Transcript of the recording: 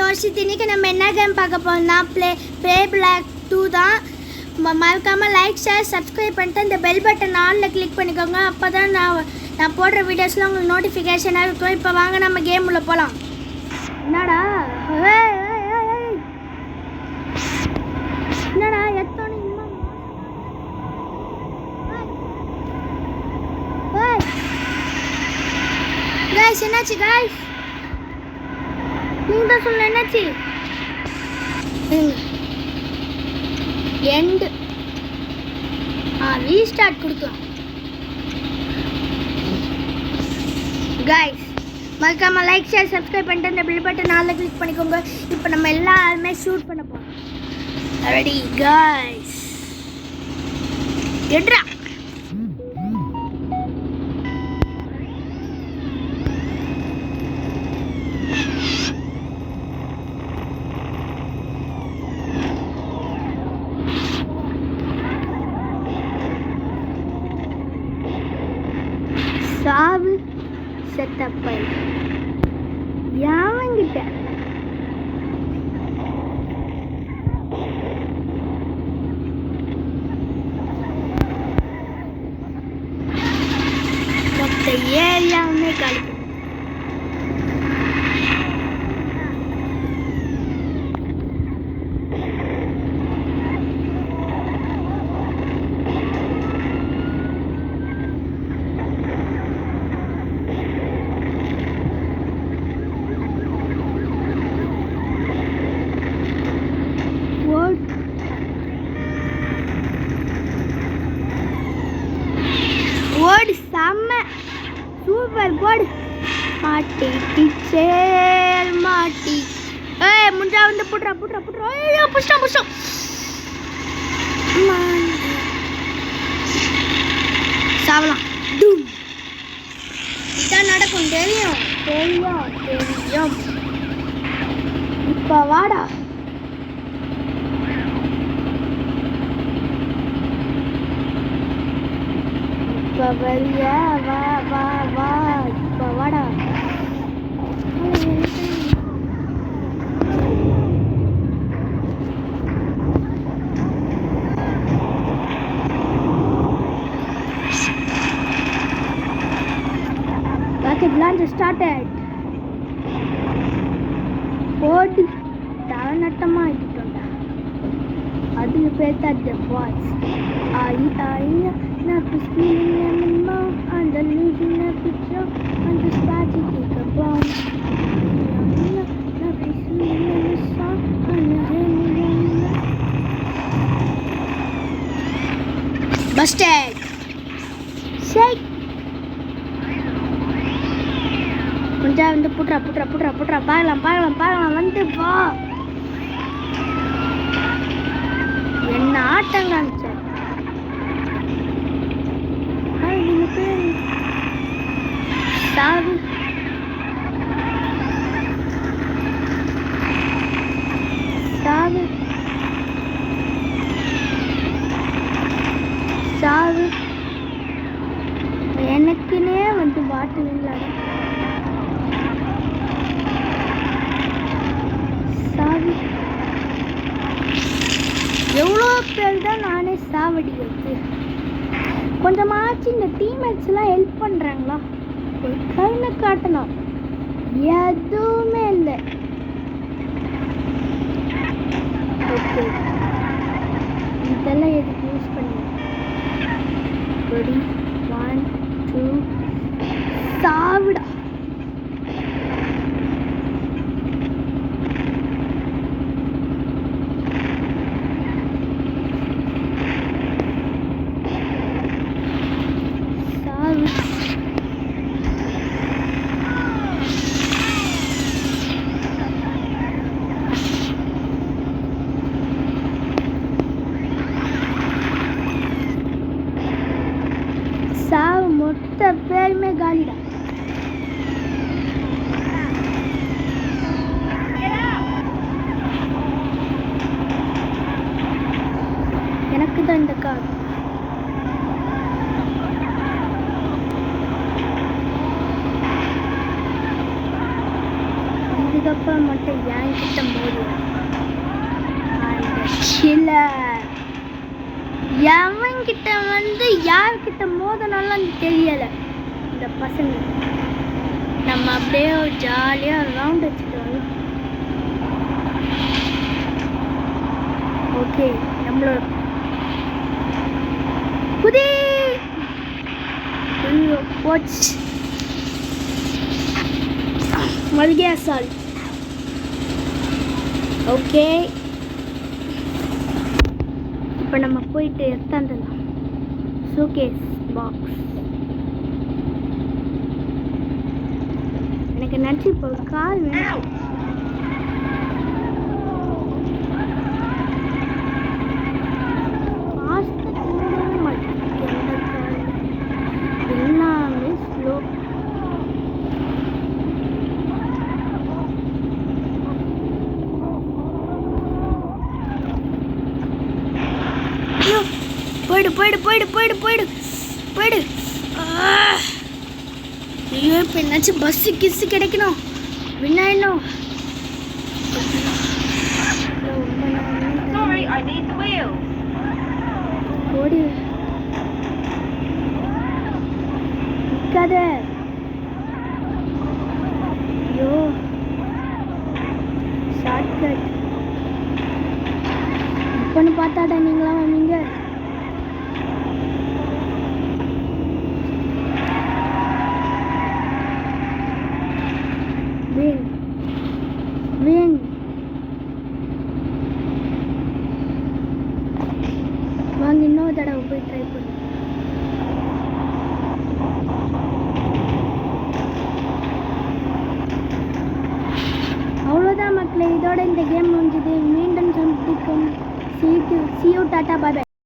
யோசித்து இன்றைக்கி நம்ம என்ன கேம் பார்க்க போகிறோம்னா ப்ளே பிளாக் 2 தான். மறக்காமல் லைக் ஷேர் சப்ஸ்கிரைப் பண்ணிட்டு இந்த பெல் பட்டன் ஆனில் கிளிக் பண்ணிக்கோங்க. அப்போ தான் நான் போடுற வீடியோஸ்லாம் உங்களுக்கு நோட்டிஃபிகேஷனாக இருக்கும். இப்போ வாங்க நம்ம கேம் உள்ள போகலாம். என்னடா என்னடா எத்தனை गाइस என்னாச்சு गाइस நீங்க தான் சொல்ல என்னாச்சு எண்ட் ரீஸ்டார்ட் கொடுக்கலாம் गाइस மறக்காம லைக் ஷேர் சப்ஸ்கிரைப் பண்ணிட்டு அந்த பெல் பட்டன் ஆல்ல கிளிக் பண்ணிக்கோங்க. இப்போ நம்ம எல்லாரும் ஷூட் பண்ண போறோம். ரெடி गाइस எட்ரா சாவு செத்தப்பை யாவங்கிட்ட மொத்த ஏரியாவுமே காலி. ஓடு செம்ம சூப்பர் போடு மாட்டி டீச்சர் மாட்டி முஞ்சா வந்து புட்றா புட்றா புட்றா ஐயோ புஷ்டம் புஷ்டம் சாவலாம் டூம். இதான் நடக்கும் தெரியும் தெரியும் தெரியும். இப்போ வாடா இப்போ வரியா வா வா வா இப்போ வாடா. Rocket launch started. ஓடி தவநட்டமா ஆகிட்டோம்டா. அதுக்கு பேர் தான் the boys. Not to spinning them in mouth and the losing a picture and the spatty kick a bomb. Not to spinning them in song and the hanging. Busted! Shake! கொஞ்சா வந்து புட்றா புட்றா புட்றா புட்றா பார்க்கலாம் பார்க்கலாம் பார்க்கலாம் வந்து வா. என்ன ஆட்டம் காமிச்ச சாவு சாவு சாவு எனக்குன்னே வந்து பாட்டு இல்லாத சாவு. எவ்வளோ பேர் தான் நானே சாவடி வச்சு கொஞ்சமாச்சு இந்த டீம்மேட்ஸ்லாம் ஹெல்ப் பண்ணுறாங்களா ஒரு கையில் காட்டணும். எதுவுமே இல்லை. ஓகே இதெல்லாம் எதுக்கு யூஸ் பண்ணி ரெடி 1 2 சாவிடா. அதுக்கப்புறம் மட்டும் என்கிட்ட மோது கில்லர் எவன்கிட்ட வந்து யார்கிட்ட மோதனாலும் தெரியல. இந்த பசங்க நம்ம அப்படியே ஜாலியாக ரவுண்ட் வச்சுட்டு வரலாம். ஓகே, நம்மளோட புதி போச்சு மல்கியா சால். ஓகே, இப்போ நம்ம போயிட்டு எடுத்தாந்துடலாம். ஷோகேஸ் பாக்ஸ் எனக்கு நினச்சி இப்போ கார் வேணும். எல்லாமே ஸ்லோ. போயிடு போயிடு போயிடு போயிடு போயிடு போயிடு. ஐயோ, இப்போ என்னாச்சும் பஸ்ஸு கிஸ்ஸு கிடைக்கணும், வின்னாயிடணும். ஓடி நிற்காத. ஐயோ, ஷார்ட்கட் இப்போன்னு பார்த்தாடா நீங்களா வந்தீங்க. Win. வாங்க இன்னொரு தடவை போய் ட்ரை பண்ணு. அவ்வளோதான் மக்களே, இதோட இந்த கேம் முடிஞ்சது. மீண்டும் சந்திக்கும். See you, tata, bye bye.